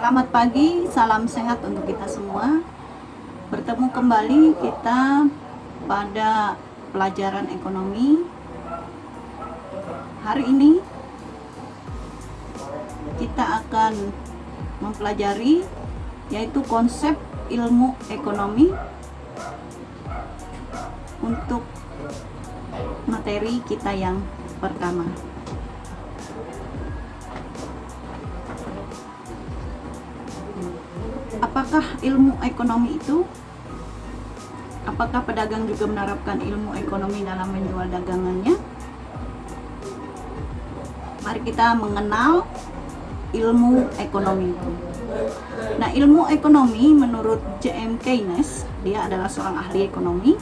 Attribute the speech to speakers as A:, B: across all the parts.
A: Selamat pagi, salam sehat untuk kita semua. Bertemu kembali kita pada pelajaran ekonomi. Hari ini kita akan mempelajari yaitu konsep ilmu ekonomi untuk materi kita yang pertama. Apakah ilmu ekonomi itu? Apakah pedagang juga menerapkan ilmu ekonomi dalam menjual dagangannya? Mari kita mengenal ilmu ekonomi itu. Nah, ilmu ekonomi menurut J.M. Keynes, dia adalah seorang ahli ekonomi.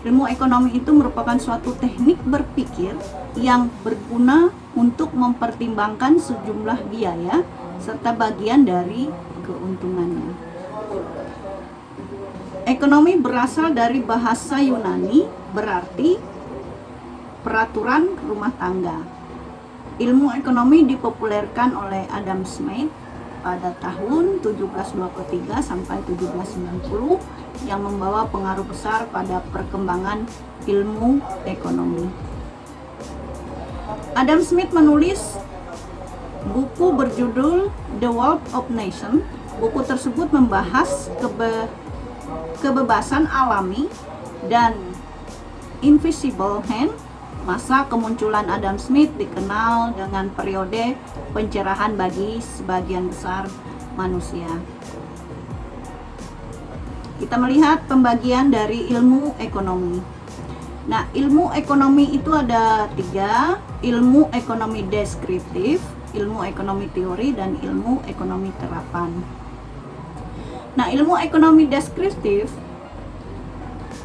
A: Ilmu ekonomi itu merupakan suatu teknik berpikir yang berguna untuk mempertimbangkan sejumlah biaya serta bagian dari keuntungannya. Ekonomi berasal dari bahasa Yunani, berarti peraturan rumah tangga. Ilmu ekonomi dipopulerkan oleh Adam Smith pada tahun 1723 sampai 1790 yang membawa pengaruh besar pada perkembangan ilmu ekonomi. Adam Smith menulis buku berjudul The Wealth of Nations. Buku tersebut membahas kebebasan alami dan invisible hand. Masa kemunculan Adam Smith dikenal dengan periode pencerahan bagi sebagian besar manusia. Kita melihat pembagian dari ilmu ekonomi. Nah, ilmu ekonomi itu ada 3, ilmu ekonomi deskriptif, ilmu ekonomi teori, dan ilmu ekonomi terapan. Nah, ilmu ekonomi deskriptif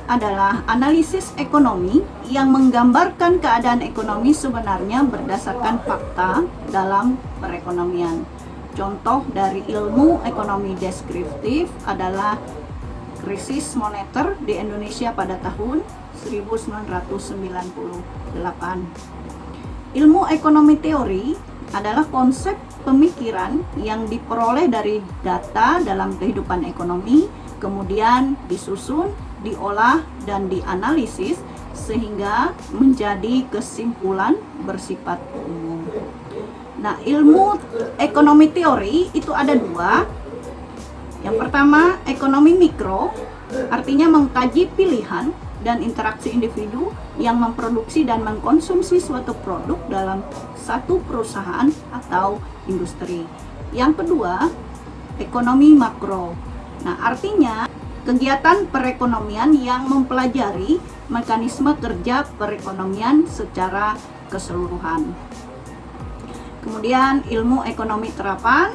A: adalah analisis ekonomi yang menggambarkan keadaan ekonomi sebenarnya berdasarkan fakta dalam perekonomian. Contoh dari ilmu ekonomi deskriptif adalah krisis moneter di Indonesia pada tahun 1998. Ilmu ekonomi teori adalah konsep pemikiran yang diperoleh dari data dalam kehidupan ekonomi, kemudian disusun, diolah, dan dianalisis sehingga menjadi kesimpulan bersifat umum. Nah, ilmu ekonomi teori itu ada 2. Yang pertama, ekonomi mikro, artinya mengkaji pilihan dan interaksi individu yang memproduksi dan mengkonsumsi suatu produk dalam satu perusahaan atau industri. Yang kedua, ekonomi makro. Nah, artinya kegiatan perekonomian yang mempelajari mekanisme kerja perekonomian secara keseluruhan. Kemudian ilmu ekonomi terapan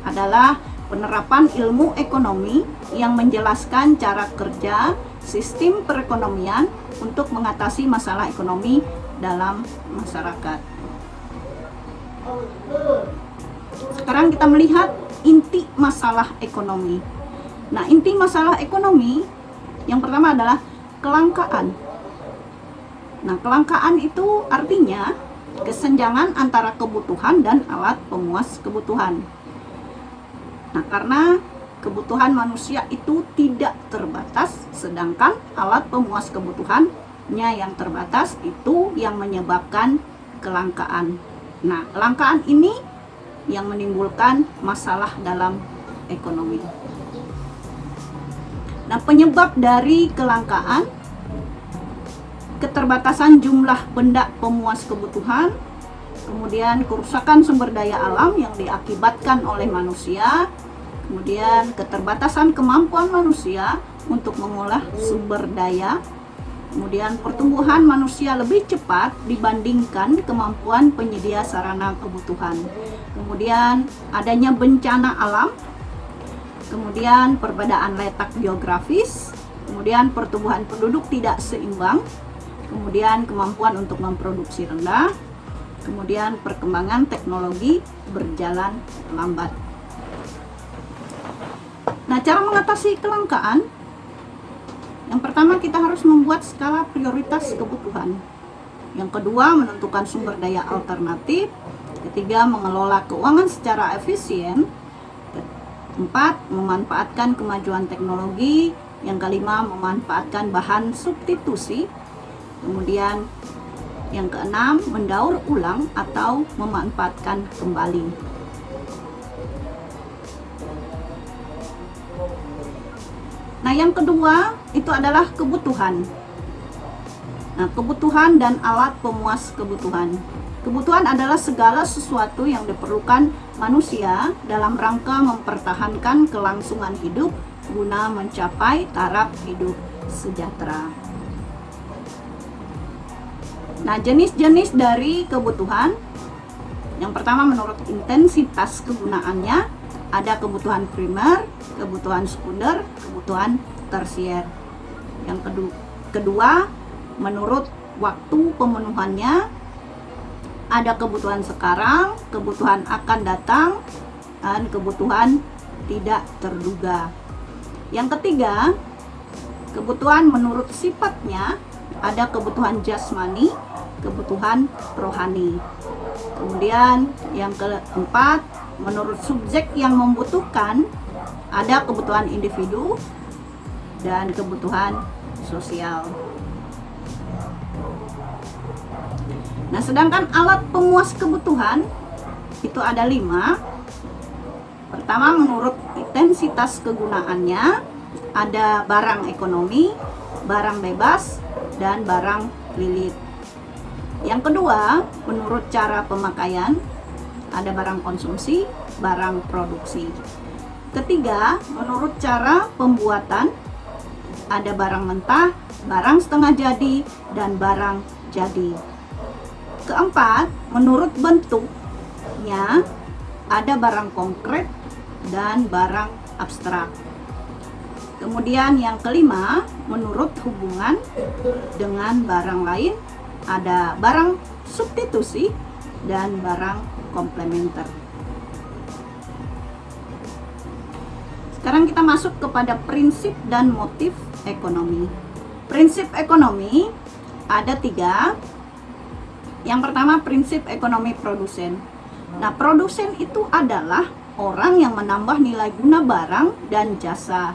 A: adalah penerapan ilmu ekonomi yang menjelaskan cara kerja sistem perekonomian untuk mengatasi masalah ekonomi dalam masyarakat. Sekarang kita melihat inti masalah ekonomi. Nah, inti masalah ekonomi yang pertama adalah kelangkaan. Nah, kelangkaan itu artinya kesenjangan antara kebutuhan dan alat pemuas kebutuhan. Nah, karena kebutuhan manusia itu tidak terbatas, sedangkan alat pemuas kebutuhannya yang terbatas itu yang menyebabkan kelangkaan. Nah, kelangkaan ini yang menimbulkan masalah dalam ekonomi. Nah, penyebab dari kelangkaan, keterbatasan jumlah benda pemuas kebutuhan, kemudian kerusakan sumber daya alam yang diakibatkan oleh manusia, kemudian keterbatasan kemampuan manusia untuk mengolah sumber daya, kemudian pertumbuhan manusia lebih cepat dibandingkan kemampuan penyedia sarana kebutuhan, kemudian adanya bencana alam, kemudian perbedaan letak geografis, kemudian pertumbuhan penduduk tidak seimbang, kemudian kemampuan untuk memproduksi rendah, kemudian perkembangan teknologi berjalan lambat. Nah, cara mengatasi kelangkaan, yang pertama kita harus membuat skala prioritas kebutuhan. Yang kedua, menentukan sumber daya alternatif. ketiga, mengelola keuangan secara efisien. Keempat, memanfaatkan kemajuan teknologi. Yang kelima, memanfaatkan bahan substitusi. Kemudian yang keenam, mendaur ulang atau memanfaatkan kembali. Nah, yang kedua itu adalah kebutuhan. Nah, kebutuhan dan alat pemuas kebutuhan. Kebutuhan adalah segala sesuatu yang diperlukan manusia dalam rangka mempertahankan kelangsungan hidup guna mencapai taraf hidup sejahtera. Nah, jenis-jenis dari kebutuhan. Yang pertama, menurut intensitas kegunaannya, ada kebutuhan primer, kebutuhan sekunder, kebutuhan tersier. Yang kedua, menurut waktu pemenuhannya, ada kebutuhan sekarang, kebutuhan akan datang, dan kebutuhan tidak terduga. Yang ketiga, kebutuhan menurut sifatnya, ada kebutuhan jasmani, kebutuhan rohani. Kemudian yang keempat, menurut subjek yang membutuhkan, ada kebutuhan individu dan kebutuhan sosial. Nah, sedangkan alat pemuas kebutuhan itu ada 5. Pertama, menurut intensitas kegunaannya, ada barang ekonomi, barang bebas, dan barang lilit. Yang kedua, menurut cara pemakaian, ada barang konsumsi, barang produksi. Ketiga, menurut cara pembuatan, ada barang mentah, barang setengah jadi, dan barang jadi. Keempat, menurut bentuknya, ada barang konkret dan barang abstrak. Kemudian yang kelima, menurut hubungan dengan barang lain, ada barang substitusi dan barang komplementer. Sekarang kita masuk kepada prinsip dan motif ekonomi. Prinsip ekonomi ada 3. Yang pertama, prinsip ekonomi produsen. Nah, produsen itu adalah orang yang menambah nilai guna barang dan jasa.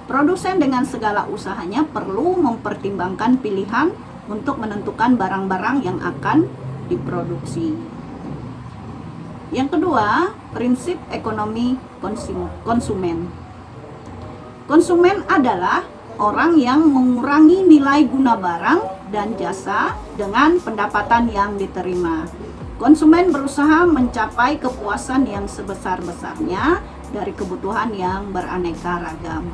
A: Produsen dengan segala usahanya perlu mempertimbangkan pilihan untuk menentukan barang-barang yang akan diproduksi. Yang kedua, prinsip ekonomi konsumen. Konsumen adalah orang yang mengurangi nilai guna barang dan jasa dengan pendapatan yang diterima. Konsumen berusaha mencapai kepuasan yang sebesar-besarnya dari kebutuhan yang beraneka ragam.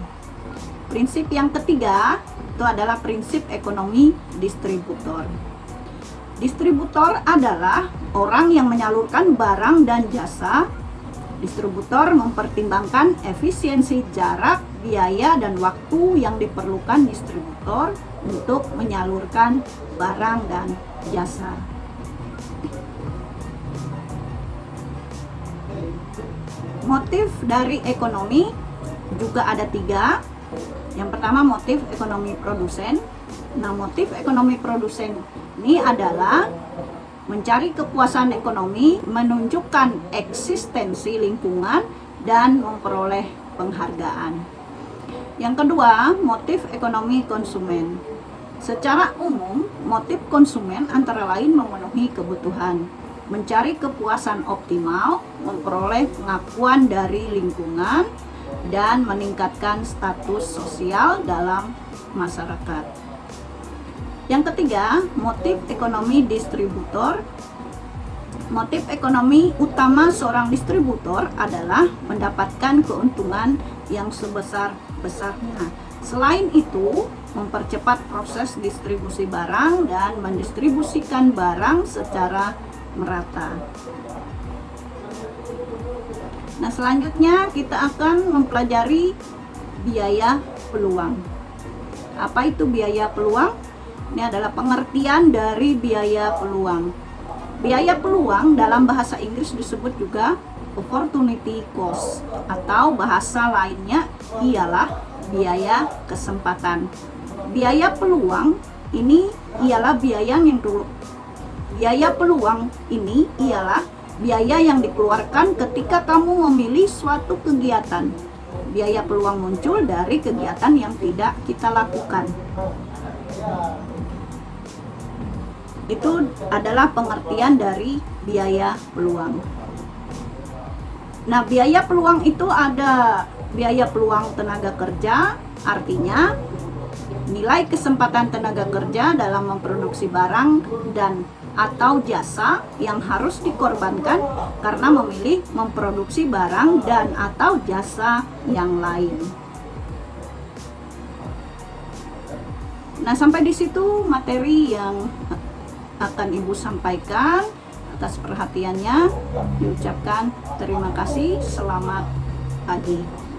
A: Prinsip yang ketiga itu adalah prinsip ekonomi distributor. Distributor adalah orang yang menyalurkan barang dan jasa. Distributor mempertimbangkan efisiensi jarak, biaya, dan waktu yang diperlukan distributor untuk menyalurkan barang dan jasa. Motif dari ekonomi juga ada 3. Yang pertama, motif ekonomi produsen. Nah, motif ekonomi produsen ini adalah mencari kepuasan ekonomi, menunjukkan eksistensi lingkungan, dan memperoleh penghargaan. Yang kedua, motif ekonomi konsumen. Secara umum, motif konsumen antara lain memenuhi kebutuhan, mencari kepuasan optimal, memperoleh pengakuan dari lingkungan, dan meningkatkan status sosial dalam masyarakat. Yang ketiga, motif ekonomi distributor. Motif ekonomi utama seorang distributor adalah mendapatkan keuntungan yang sebesar-besarnya. Selain itu, mempercepat proses distribusi barang dan mendistribusikan barang secara merata. Nah, selanjutnya kita akan mempelajari biaya peluang. Apa itu biaya peluang? Ini adalah pengertian dari biaya peluang. Biaya peluang dalam bahasa Inggris disebut juga opportunity cost, atau bahasa lainnya ialah biaya kesempatan. Biaya peluang ini ialah biaya yang dulu. Biaya peluang ini ialah biaya yang dikeluarkan ketika kamu memilih suatu kegiatan. Biaya peluang muncul dari kegiatan yang tidak kita lakukan. Itu adalah pengertian dari biaya peluang. Nah, biaya peluang itu ada biaya peluang tenaga kerja, artinya nilai kesempatan tenaga kerja dalam memproduksi barang dan atau jasa yang harus dikorbankan karena memilih memproduksi barang dan atau jasa yang lain. Nah, sampai di situ materi yang akan Ibu sampaikan. Atas perhatiannya diucapkan terima kasih. Selamat pagi.